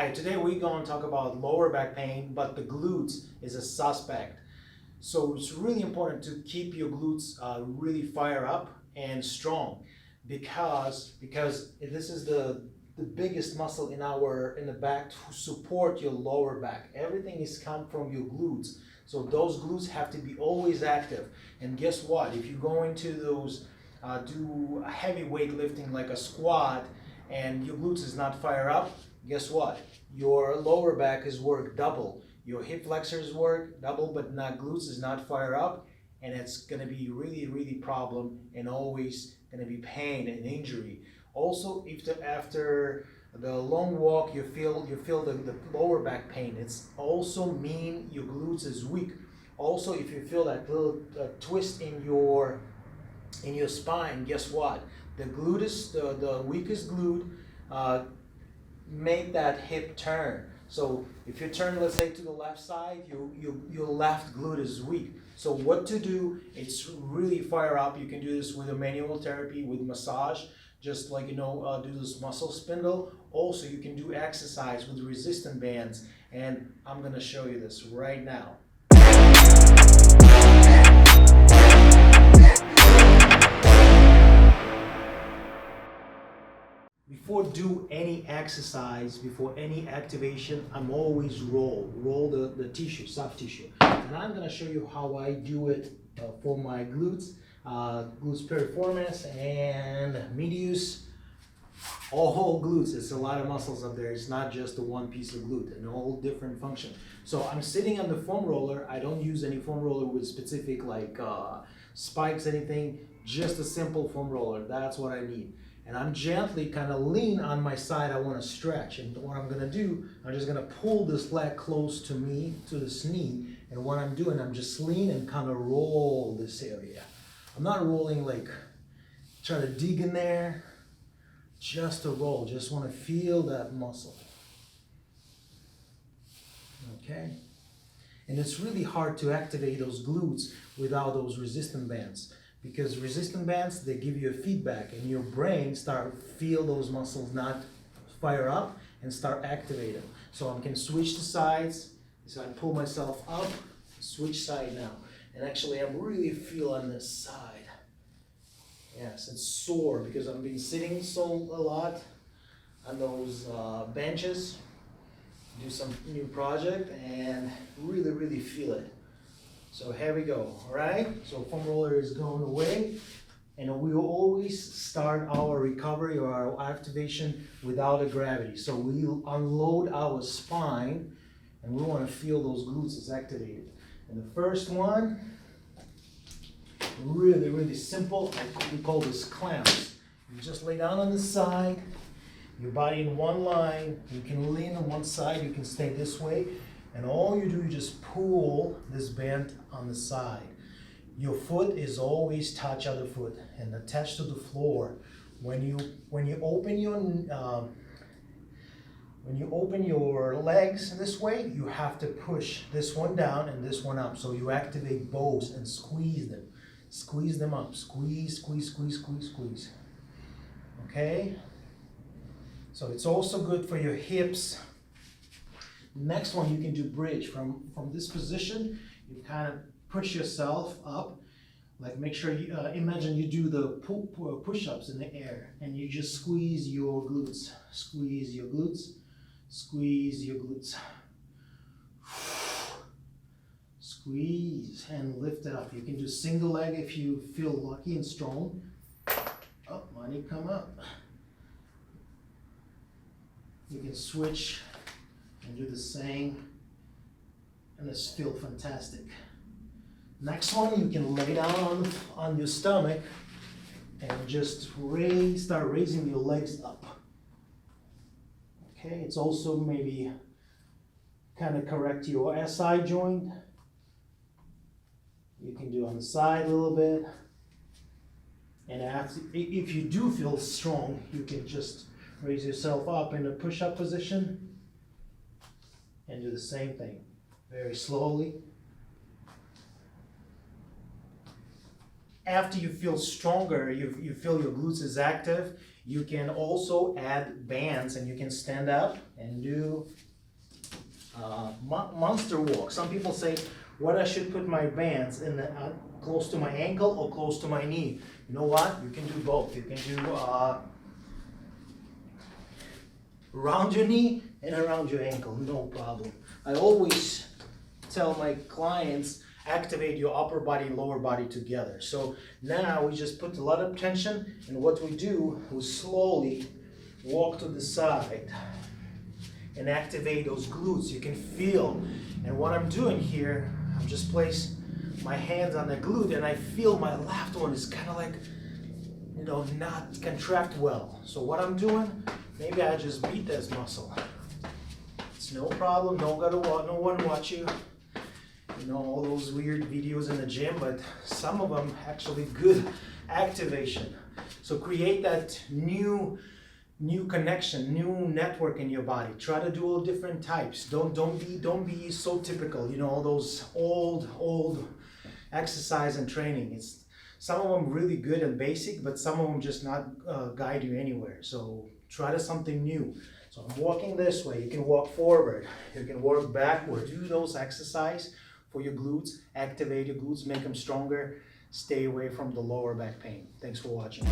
Hi, today we're going to talk about lower back pain, but the glutes is a suspect. So it's really important to keep your glutes really fire up and strong because this is the biggest muscle in the back to support your lower back. Everything is come from your glutes. So those glutes have to be always active. And guess what? If you go into those do heavy weight lifting like a squat and your glutes is not fire up, guess what? Your lower back is work double. Your hip flexors work double, but not glutes is not fire up, and it's going to be really problem and always going to be pain and injury. Also, if after the long walk you feel the lower back pain, it's also mean your glutes is weak. Also, if you feel that little twist in your spine, guess what? The gluteus, the weakest glute, make that hip turn. So if you turn, let's say, to the left side, your left glute is weak. So what to do? It's really fire up. You can do this with a manual therapy, with massage, just like do this muscle spindle. Also, you can do exercise with resistant bands, and I'm gonna show you this right now. Before do any exercise, before any activation, I'm always roll the tissue, soft tissue. And I'm gonna show you how I do it for my glutes, glutes piriformis and medius, all glutes. It's a lot of muscles up there. It's not just the one piece of glute, and all different function. So I'm sitting on the foam roller. I don't use any foam roller with specific like spikes, anything, just a simple foam roller. That's what I need. And I'm gently kind of lean on my side. I want to stretch. And what I'm going to do, I'm just going to pull this leg close to me, to this knee. And what I'm doing, I'm just lean and kind of roll this area. I'm not rolling like try to dig in there, just to roll. Just want to feel that muscle. Okay? And it's really hard to activate those glutes without those resistant bands. Because resistant bands, they give you a feedback, and your brain feel those muscles not fire up and start activating. So I can switch the sides. So I pull myself up, switch side now. And actually I'm really feeling this side. Yes, it's sore because I've been sitting a lot on those benches, do some new project, and really feel it. So here we go, all right? So foam roller is going away, and we will always start our recovery or our activation without a gravity. So we unload our spine, and we want to feel those glutes is activated. And the first one, really simple. We call this clamps. You just lay down on the side, your body in one line. You can lean on one side, you can stay this way. And all you do, you just pull this band on the side. Your foot is always touch other foot and attached to the floor. When you open your legs this way, you have to push this one down and this one up. So you activate both and squeeze them. Squeeze them up. Squeeze. Okay? So it's also good for your hips. Next one, you can do bridge from this position. You kind of push yourself up, like make sure you imagine you do the push-ups in the air, and you just squeeze your glutes, squeeze your glutes, squeeze your glutes, squeeze and lift it up. You can do single leg if you feel lucky and strong. Oh, money come up. You can switch and do the same, and this feels fantastic. Next one, you can lay down on your stomach and just start raising your legs up. Okay, it's also maybe kind of correct your SI joint. You can do on the side a little bit. And if you do feel strong, you can just raise yourself up in a push-up position and do the same thing, very slowly. after you feel stronger, you feel your glutes is active, you can also add bands and you can stand up and do monster walk. Some people say, what I should put my bands in the close to my ankle or close to my knee. You know what? You can do both. You can do around your knee and around your ankle, no problem. I always tell my clients, activate your upper body, lower body together. So now we just put a lot of tension, and what we do, we slowly walk to the side and activate those glutes. You can feel, and what I'm doing here, I'm just place my hands on the glute, and I feel my left one is kind of like, you know, not contract well. So what I'm doing, maybe I just beat this muscle. It's no problem, no one watch you. You know, all those weird videos in the gym, but some of them actually good activation. So create that new connection, new network in your body. Try to do all different types. Don't be so typical. You know, all those old exercise and training. It's some of them really good and basic, but some of them just not guide you anywhere. So try to something new. So I'm walking this way. You can walk forward. You can walk backward. Do those exercise for your glutes. Activate your glutes. Make them stronger. Stay away from the lower back pain. Thanks for watching.